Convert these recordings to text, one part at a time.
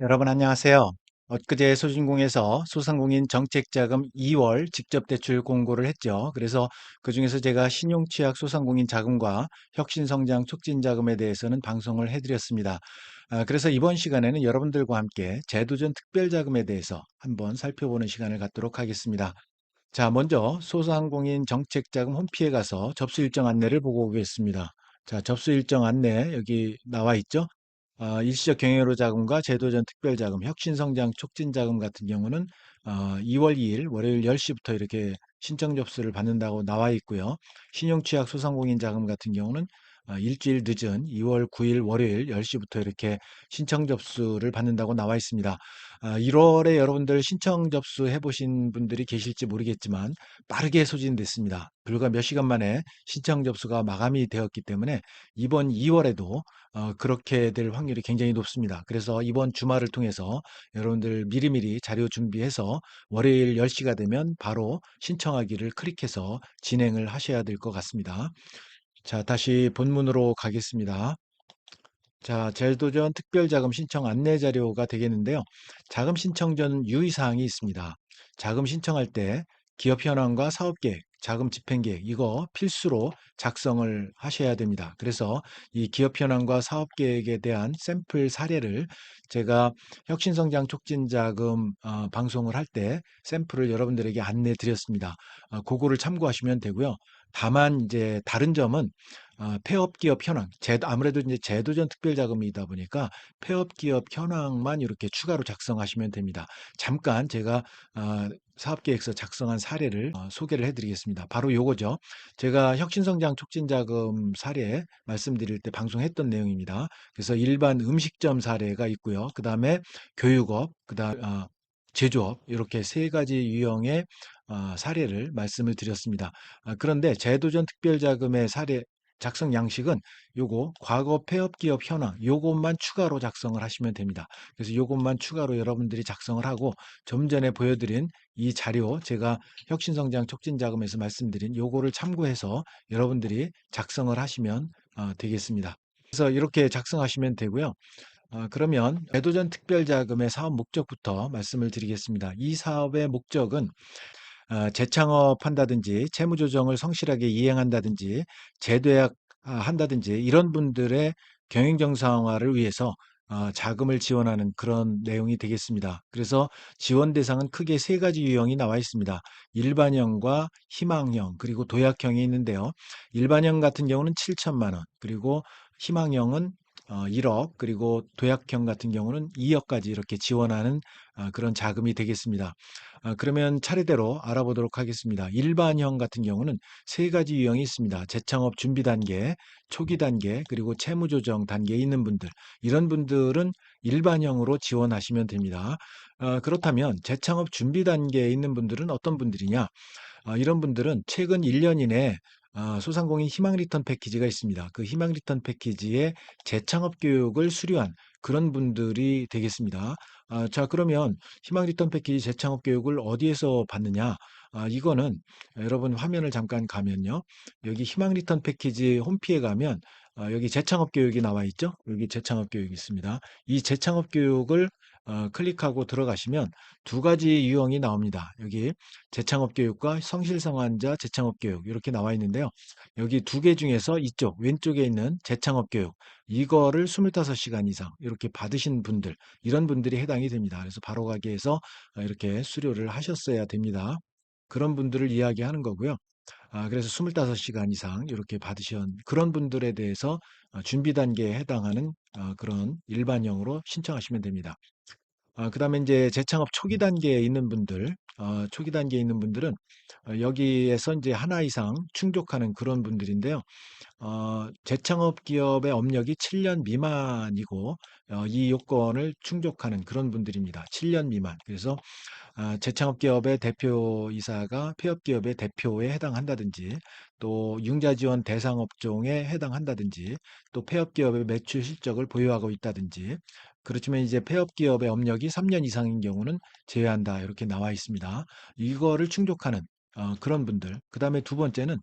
여러분 안녕하세요. 엊그제 소진공에서 소상공인 정책자금 2월 직접 대출 공고를 했죠. 그래서 그중에서 제가 신용취약 소상공인 자금과 혁신성장 촉진 자금에 대해서는 방송을 해드렸습니다. 그래서 이번 시간에는 여러분들과 함께 제도전 특별자금에 대해서 한번 살펴보는 시간을 갖도록 하겠습니다. 자, 먼저 소상공인 정책자금 홈피에 가서 접수 일정 안내를 보고 오겠습니다. 자, 접수 일정 안내 여기 나와 있죠? 일시적 경영으로 자금과 제도전 특별자금, 혁신성장 촉진자금 같은 경우는 2월 2일 월요일 10시부터 이렇게 신청 접수를 받는다고 나와 있고요. 신용취약 소상공인 자금 같은 경우는 일주일 늦은 2월 9일 월요일 10시부터 이렇게 신청 접수를 받는다고 나와 있습니다. 1월에 여러분들 신청 접수해 보신 분들이 계실지 모르겠지만 빠르게 소진됐습니다. 불과 몇 시간 만에 신청 접수가 마감이 되었기 때문에 이번 2월에도 그렇게 될 확률이 굉장히 높습니다. 그래서 이번 주말을 통해서 여러분들 미리미리 자료 준비해서 월요일 10시가 되면 바로 신청하기를 클릭해서 진행을 하셔야 될 것 같습니다. 자, 다시 본문으로 가겠습니다. 자, 제도전 특별자금 신청 안내 자료가 되겠는데요. 자금 신청 전 유의사항이 있습니다. 자금 신청할 때 기업 현황과 사업계획, 자금 집행계획 이거 필수로 작성을 하셔야 됩니다. 그래서 이 기업 현황과 사업계획에 대한 샘플 사례를 제가 혁신성장 촉진자금 방송을 할 때 샘플을 여러분들에게 안내 드렸습니다. 그거를 참고하시면 되고요. 다만 이제 다른 점은 폐업 기업 현황, 아무래도 이제 제도전 특별자금이다 보니까 폐업 기업 현황만 이렇게 추가로 작성하시면 됩니다. 잠깐 제가 사업계획서 작성한 사례를 소개를 해드리겠습니다. 바로 요거죠. 제가 혁신성장 촉진자금 사례 말씀드릴 때 방송했던 내용입니다. 그래서 일반 음식점 사례가 있고요. 그 다음에 교육업, 그다음 제조업 이렇게 세 가지 유형의 사례를 말씀을 드렸습니다. 그런데 제도전 특별자금의 사례 작성 양식은 요거 과거 폐업 기업 현황 요것만 추가로 작성을 하시면 됩니다. 그래서 요것만 추가로 여러분들이 작성을 하고 좀 전에 보여드린 이 자료 제가 혁신성장 촉진자금에서 말씀드린 요거를 참고해서 여러분들이 작성을 하시면 되겠습니다. 그래서 이렇게 작성하시면 되고요. 그러면 제도전 특별자금의 사업 목적부터 말씀을 드리겠습니다. 이 사업의 목적은 재창업한다든지 채무조정을 성실하게 이행한다든지 재도약 한다든지 이런 분들의 경영 정상화를 위해서 자금을 지원하는 그런 내용이 되겠습니다. 그래서 지원 대상은 크게 세 가지 유형이 나와 있습니다. 일반형과 희망형 그리고 도약형이 있는데요. 일반형 같은 경우는 7천만 원 그리고 희망형은 1억 그리고 도약형 같은 경우는 2억까지 이렇게 지원하는 그런 자금이 되겠습니다. 그러면 차례대로 알아보도록 하겠습니다. 일반형 같은 경우는 세 가지 유형이 있습니다. 재창업 준비 단계, 초기 단계, 그리고 채무 조정 단계에 있는 분들. 이런 분들은 일반형으로 지원하시면 됩니다. 그렇다면 재창업 준비 단계에 있는 분들은 어떤 분들이냐? 이런 분들은 최근 1년 이내 소상공인 희망 리턴 패키지가 있습니다. 그 희망 리턴 패키지의 재창업 교육을 수료한 그런 분들이 되겠습니다. 자, 그러면 희망 리턴 패키지 재창업 교육을 어디에서 받느냐? 이거는 여러분 화면을 잠깐 가면요. 여기 희망 리턴 패키지 홈피에 가면 여기 재창업 교육이 나와 있죠? 여기 재창업 교육이 있습니다. 이 재창업 교육을 클릭하고 들어가시면 두 가지 유형이 나옵니다. 여기 재창업 교육과 성실성환자 재창업 교육 이렇게 나와 있는데요. 여기 두 개 중에서 이쪽 왼쪽에 있는 재창업 교육 이거를 25시간 이상 이렇게 받으신 분들 이런 분들이 해당이 됩니다. 그래서 바로가기에서 이렇게 수료를 하셨어야 됩니다. 그런 분들을 이야기하는 거고요. 그래서 25시간 이상 이렇게 받으신 그런 분들에 대해서 준비 단계에 해당하는 그런 일반형으로 신청하시면 됩니다. 그다음에 이제 재창업 초기 단계에 있는 분들, 초기 단계에 있는 분들은 여기에서 이제 하나 이상 충족하는 그런 분들인데요. 재창업 기업의 업력이 7년 미만이고 이 요건을 충족하는 그런 분들입니다. 7년 미만. 그래서 재창업 기업의 대표이사가 폐업 기업의 대표에 해당한다든지 또 융자 지원 대상 업종에 해당한다든지 또 폐업 기업의 매출 실적을 보유하고 있다든지 그렇지만 이제 폐업 기업의 업력이 3년 이상인 경우는 제외한다 이렇게 나와 있습니다. 이거를 충족하는 그런 분들. 그다음에 두 번째는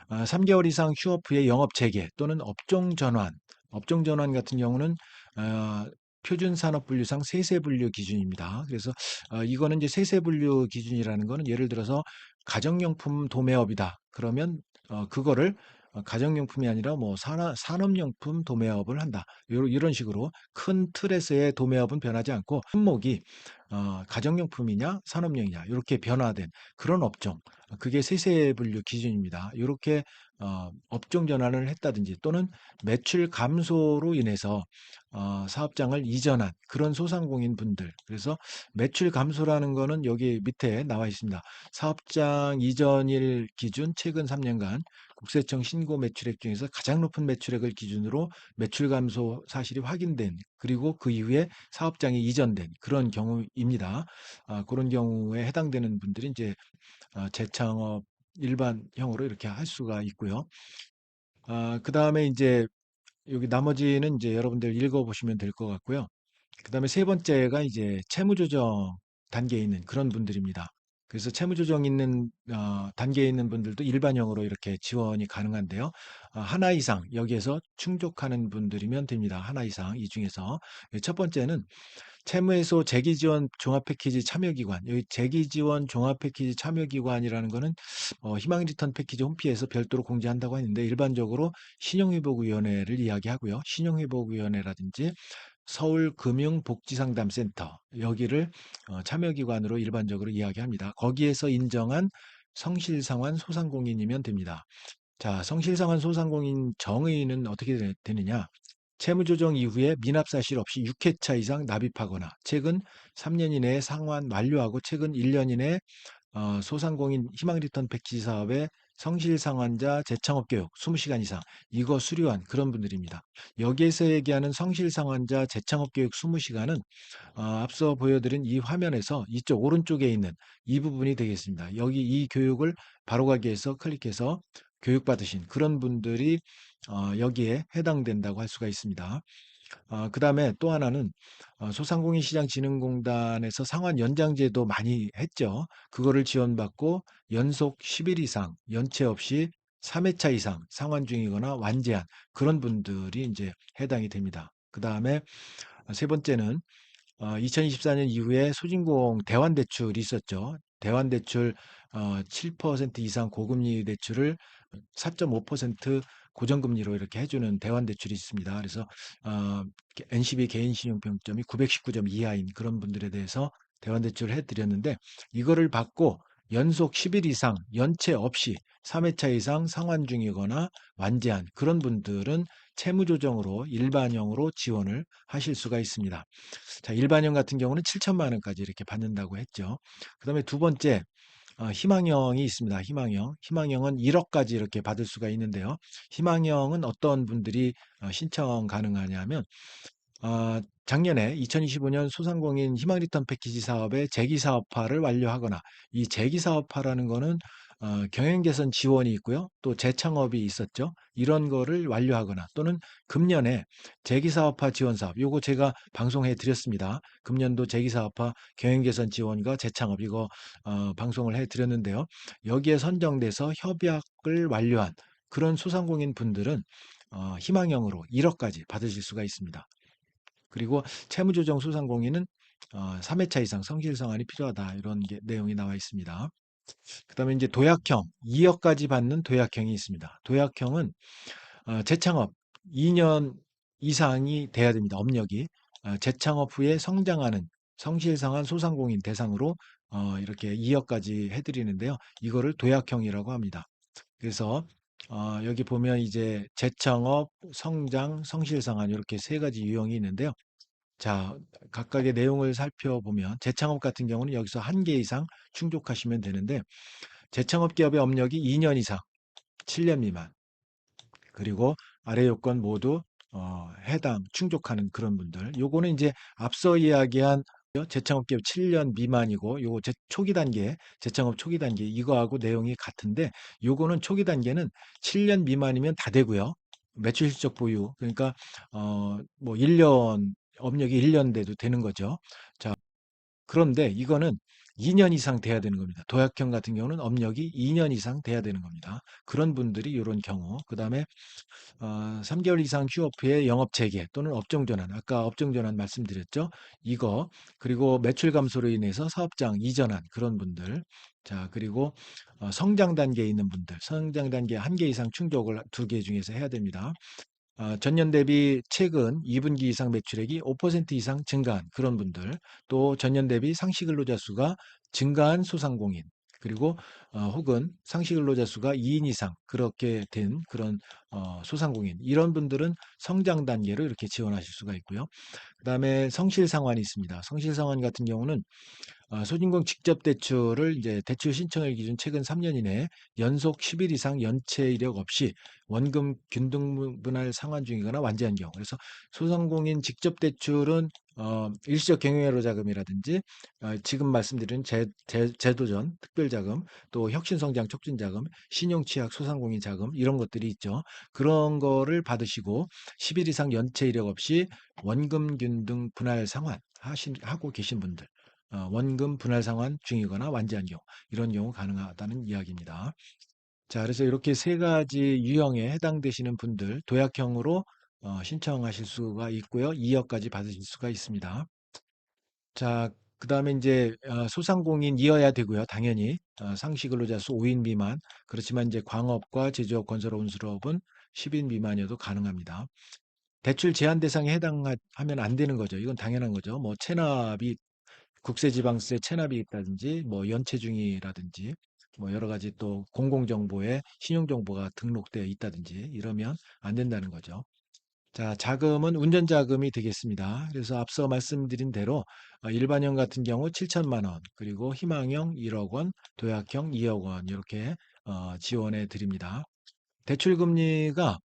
3개월 이상 휴업 후에 영업 재개 또는 업종 전환. 업종 전환 같은 경우는 표준산업분류상 세세분류 기준입니다. 그래서 이거는 이제 세세분류 기준이라는 거는 예를 들어서 가정용품 도매업이다. 그러면 그거를 가정용품이 아니라 뭐 산업용품 도매업을 한다. 이런 식으로 큰 틀에서의 도매업은 변하지 않고 품목이 가정용품이냐 산업용이냐 이렇게 변화된 그런 업종. 그게 세세분류 기준입니다. 이렇게 업종 전환을 했다든지 또는 매출 감소로 인해서 사업장을 이전한 그런 소상공인 분들. 그래서 매출 감소라는 거는 여기 밑에 나와 있습니다. 사업장 이전일 기준 최근 3년간 국세청 신고 매출액 중에서 가장 높은 매출액을 기준으로 매출 감소 사실이 확인된 그리고 그 이후에 사업장이 이전된 그런 경우입니다. 그런 경우에 해당되는 분들이 이제 재창업 일반형으로 이렇게 할 수가 있고요. 그다음에 이제 여기 나머지는 이제 여러분들 읽어보시면 될 것 같고요. 그다음에 세 번째가 이제 채무조정 단계에 있는 그런 분들입니다. 그래서 채무조정 있는 단계에 있는 분들도 일반형으로 이렇게 지원이 가능한데요. 하나 이상 여기에서 충족하는 분들이면 됩니다. 하나 이상 이 중에서 첫 번째는 채무해소 재기지원 종합패키지 참여기관. 여기 재기지원 종합패키지 참여기관이라는 거는 희망 리턴 패키지 홈페이지에서 별도로 공지한다고 했는데 일반적으로 신용회복위원회를 이야기하고요. 신용회복위원회라든지 서울금융복지상담센터 여기를 참여기관으로 일반적으로 이야기합니다. 거기에서 인정한 성실상환 소상공인이면 됩니다. 자, 성실상환 소상공인 정의는 어떻게 되느냐? 채무조정 이후에 미납사실 없이 6회차 이상 납입하거나 최근 3년 이내에 상환 완료하고 최근 1년 이내에 소상공인 희망 리턴 패키지 사업에 성실상환자 재창업 교육 20시간 이상 이거 수료한 그런 분들입니다. 여기에서 얘기하는 성실상환자 재창업 교육 20시간은 앞서 보여드린 이 화면에서 이쪽 오른쪽에 있는 이 부분이 되겠습니다. 여기 이 교육을 바로가기 위해서 클릭해서 교육받으신 그런 분들이 여기에 해당된다고 할 수가 있습니다. 그다음에 또 하나는 소상공인시장진흥공단에서 상환 연장제도 많이 했죠. 그거를 지원받고 연속 10일 이상 연체 없이 3회차 이상 상환 중이거나 완제한 그런 분들이 이제 해당이 됩니다. 그다음에 세 번째는 2024년 이후에 소진공 대환대출이 있었죠. 대환대출 7% 이상 고금리 대출을 4.5% 고정금리로 이렇게 해주는 대환대출이 있습니다. 그래서 NCB 개인신용평점이 919점 이하인 그런 분들에 대해서 대환대출을 해드렸는데 이거를 받고 연속 10일 이상 연체 없이 3회차 이상 상환 중이거나 완제한 그런 분들은 채무조정으로 일반형으로 지원을 하실 수가 있습니다. 자, 일반형 같은 경우는 7천만 원까지 이렇게 받는다고 했죠. 그다음에 두 번째 희망형이 있습니다. 희망형. 희망형은 1억까지 이렇게 받을 수가 있는데요. 희망형은 어떤 분들이 신청 가능하냐면 작년에 2025년 소상공인 희망 리턴 패키지 사업의 재기 사업화를 완료하거나 이 재기 사업화라는 거는 경영 개선 지원이 있고요. 또 재창업이 있었죠. 이런 거를 완료하거나 또는 금년에 재기 사업화 지원 사업 요거 제가 방송해 드렸습니다. 금년도 재기 사업화 경영 개선 지원과 재창업 이거 방송을 해 드렸는데요. 여기에 선정돼서 협약을 완료한 그런 소상공인 분들은 희망형으로 1억까지 받으실 수가 있습니다. 그리고 채무조정 소상공인은 3회차 이상 성실성환이 필요하다. 이런 내용이 나와 있습니다. 그다음에 이제 도약형 2억까지 받는 도약형이 있습니다. 도약형은 재창업 2년 이상이 돼야 됩니다. 업력이 재창업 후에 성장하는 성실성한 소상공인 대상으로 이렇게 2억까지 해드리는데요. 이거를 도약형이라고 합니다. 그래서 여기 보면 이제 재창업, 성장, 성실성한 이렇게 세 가지 유형이 있는데요. 자, 각각의 내용을 살펴보면 재창업 같은 경우는 여기서 한 개 이상 충족하시면 되는데 재창업 기업의 업력이 2년 이상, 7년 미만, 그리고 아래 요건 모두 해당, 충족하는 그런 분들. 요거는 이제 앞서 이야기한 재창업 기업 7년 미만이고 요거 초기 단계, 재창업 초기 단계 이거하고 내용이 같은데 요거는 초기 단계는 7년 미만이면 다 되고요. 매출 실적 보유. 그러니까 뭐 1년 업력이 1년 돼도 되는 거죠. 자, 그런데 이거는 2년 이상 돼야 되는 겁니다. 도약형 같은 경우는 업력이 2년 이상 돼야 되는 겁니다. 그런 분들이 이런 경우, 그 다음에 3개월 이상 휴업 후에 영업 재개 또는 업종 전환, 아까 업종 전환 말씀드렸죠? 이거, 그리고 매출 감소로 인해서 사업장 이전한 그런 분들, 자, 그리고 성장 단계에 있는 분들, 성장 단계 한 개 이상 충족을 두 개 중에서 해야 됩니다. 전년 대비 최근 2분기 이상 매출액이 5% 이상 증가한 그런 분들, 또 전년 대비 상시 근로자 수가 증가한 소상공인, 그리고 혹은 상시 근로자 수가 2인 이상 그렇게 된 그런 소상공인, 이런 분들은 성장 단계로 이렇게 지원하실 수가 있고요. 그다음에 성실 상환이 있습니다. 성실 상환 같은 경우는 소진공 직접 대출을 이제 대출 신청일 기준 최근 3년 이내에 연속 10일 이상 연체 이력 없이 원금 균등 분할 상환 중이거나 완제한 경우. 그래서 소상공인 직접 대출은 일시적 경영회로 자금이라든지 지금 말씀드린 제도전 특별자금, 또 혁신성장 촉진자금, 신용취약 소상공인 자금, 이런 것들이 있죠. 그런 거를 받으시고 10일 이상 연체 이력 없이 원금 균등 분할 상환 하고 계신 분들, 원금 분할 상환 중이거나 완제한 경우, 이런 경우 가능하다는 이야기입니다. 자, 그래서 이렇게 세 가지 유형에 해당되시는 분들 도약형으로 신청하실 수가 있고요. 2억까지 받으실 수가 있습니다. 자, 그다음에 이제 소상공인이어야 되고요. 당연히 상시 근로자 수 5인 미만. 그렇지만 이제 광업과 제조업, 건설업, 운수업은 10인 미만이어도 가능합니다. 대출 제한 대상에 해당하면 안 되는 거죠. 이건 당연한 거죠. 뭐 체납이 국세지방세 체납이 있다든지 뭐 연체 중이라든지 뭐 여러 가지 또 공공정보에 신용정보가 등록되어 있다든지 이러면 안 된다는 거죠. 자, 자금은 운전자금이 되겠습니다. 그래서 앞서 말씀드린 대로 일반형 같은 경우 7천만 원, 그리고 희망형 1억 원, 도약형 2억 원 이렇게 지원해 드립니다. 대출 금리가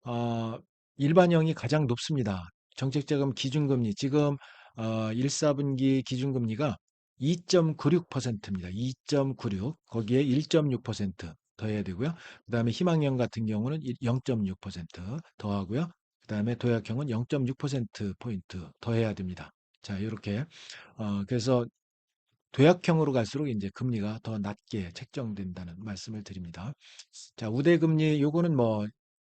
어, 일반형이 가장 높습니다. 정책자금 기준금리 지금 1, 4분기 기준금리가 2.96%입니다. 2.96 거기에 1.6% 더해야 되고요. 그다음에 희망형 같은 경우는 0.6% 더하고요. 그다음에 도약형은 0.6% 포인트 더해야 됩니다. 자, 이렇게 그래서 도약형으로 갈수록 이제 금리가 더 낮게 책정된다는 말씀을 드립니다. 자, 우대금리 요거는 뭐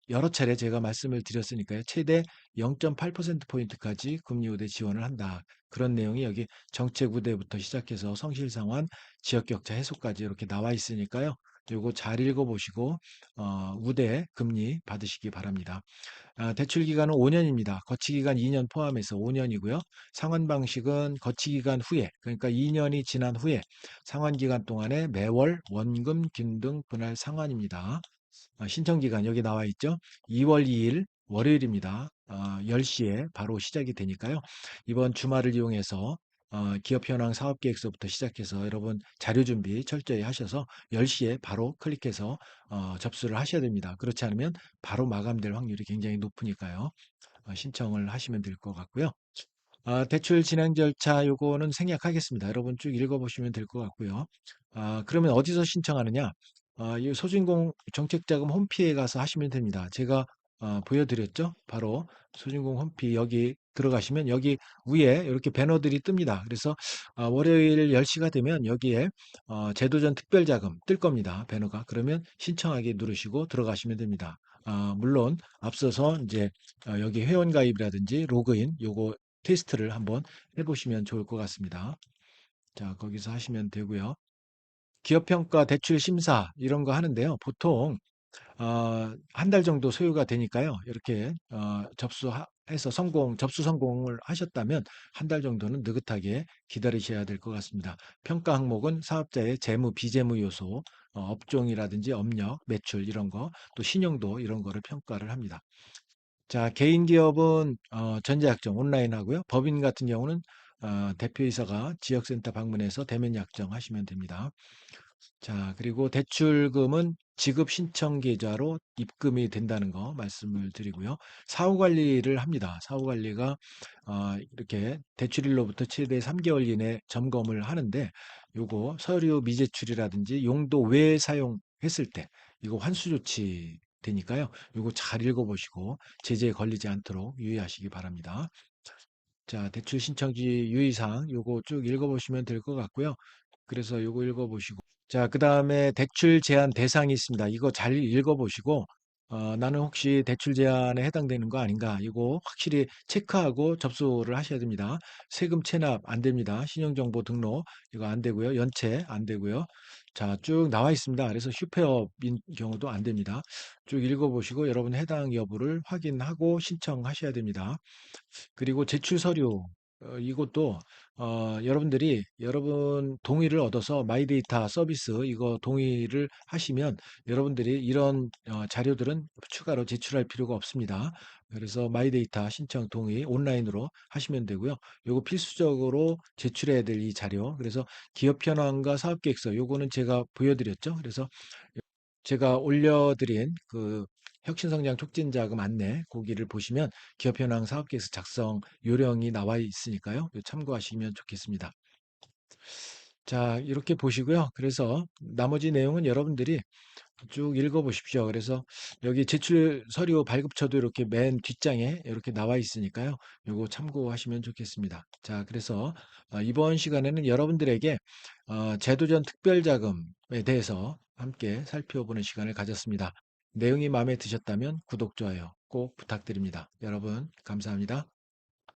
여러 차례 제가 말씀을 드렸으니까요. 최대 0.8%포인트까지 금리 우대 지원을 한다. 그런 내용이 여기 정책 우대부터 시작해서 성실상환, 지역격차 해소까지 이렇게 나와 있으니까요. 요거 잘 읽어보시고 우대 금리 받으시기 바랍니다. 대출 기간은 5년입니다. 거치 기간 2년 포함해서 5년이고요. 상환 방식은 거치 기간 후에, 그러니까 2년이 지난 후에 상환 기간 동안에 매월 원금 균등 분할 상환입니다. 신청 기간 여기 나와 있죠. 2월 2일 월요일입니다. 10시에 바로 시작이 되니까요. 이번 주말을 이용해서 기업 현황 사업 계획서부터 시작해서 여러분 자료 준비 철저히 하셔서 10시에 바로 클릭해서 접수를 하셔야 됩니다. 그렇지 않으면 바로 마감될 확률이 굉장히 높으니까요. 신청을 하시면 될 것 같고요. 대출 진행 절차 요거는 생략하겠습니다. 여러분 쭉 읽어보시면 될 것 같고요. 그러면 어디서 신청하느냐? 이 소진공 정책자금 홈피에 가서 하시면 됩니다. 제가 보여드렸죠? 바로 소진공 홈피 여기 들어가시면 여기 위에 이렇게 배너들이 뜹니다. 그래서 월요일 10시가 되면 여기에 제도전 특별자금 뜰 겁니다. 배너가. 그러면 신청하기 누르시고 들어가시면 됩니다. 물론 앞서서 이제 여기 회원가입이라든지 로그인 요거 테스트를 한번 해보시면 좋을 것 같습니다. 자, 거기서 하시면 되고요. 기업평가 대출 심사 이런 거 하는데요. 보통 한 달 정도 소요가 되니까요. 이렇게 접수해서 접수 성공을 하셨다면 한 달 정도는 느긋하게 기다리셔야 될 것 같습니다. 평가 항목은 사업자의 재무, 비재무 요소, 업종이라든지 업력, 매출 이런 거, 또 신용도 이런 거를 평가를 합니다. 자, 개인 기업은 전자약정 온라인 하고요. 법인 같은 경우는 대표이사가 지역센터 방문해서 대면 약정하시면 됩니다. 자, 그리고 대출금은 지급 신청 계좌로 입금이 된다는 거 말씀을 드리고요. 사후 관리를 합니다. 사후 관리가 이렇게 대출일로부터 최대 3개월 이내 점검을 하는데 요거 서류 미제출이라든지 용도 외 사용했을 때 이거 환수 조치 되니까요. 요거 잘 읽어보시고 제재에 걸리지 않도록 유의하시기 바랍니다. 자, 대출 신청지 유의사항 요거 쭉 읽어보시면 될 것 같고요. 그래서 요거 읽어보시고 자, 그다음에 대출 제한 대상이 있습니다. 이거 잘 읽어보시고 나는 혹시 대출 제한에 해당되는 거 아닌가 이거 확실히 체크하고 접수를 하셔야 됩니다. 세금 체납 안 됩니다. 신용정보 등록 이거 안 되고요. 연체 안 되고요. 자, 쭉 나와 있습니다. 그래서 휴폐업인 경우도 안 됩니다. 쭉 읽어보시고 여러분 해당 여부를 확인하고 신청하셔야 됩니다. 그리고 제출 서류 이것도 여러분들이 여러분 동의를 얻어서 마이데이터 서비스 이거 동의를 하시면 여러분들이 이런 자료들은 추가로 제출할 필요가 없습니다. 그래서 마이데이터 신청 동의 온라인으로 하시면 되고요. 요거 필수적으로 제출해야 될 이 자료. 그래서 기업 현황과 사업 계획서 요거는 제가 보여드렸죠. 그래서 제가 올려드린 그 혁신성장 촉진자금 안내 거기를 보시면 기업 현황 사업계획서 작성 요령이 나와 있으니까요. 참고하시면 좋겠습니다. 자, 이렇게 보시고요. 그래서 나머지 내용은 여러분들이 쭉 읽어보십시오. 그래서 여기 제출 서류 발급처도 이렇게 맨 뒷장에 이렇게 나와 있으니까요. 요거 참고하시면 좋겠습니다. 자, 그래서 이번 시간에는 여러분들에게 제도전 특별자금에 대해서 함께 살펴보는 시간을 가졌습니다. 내용이 마음에 드셨다면 구독, 좋아요 꼭 부탁드립니다. 여러분, 감사합니다.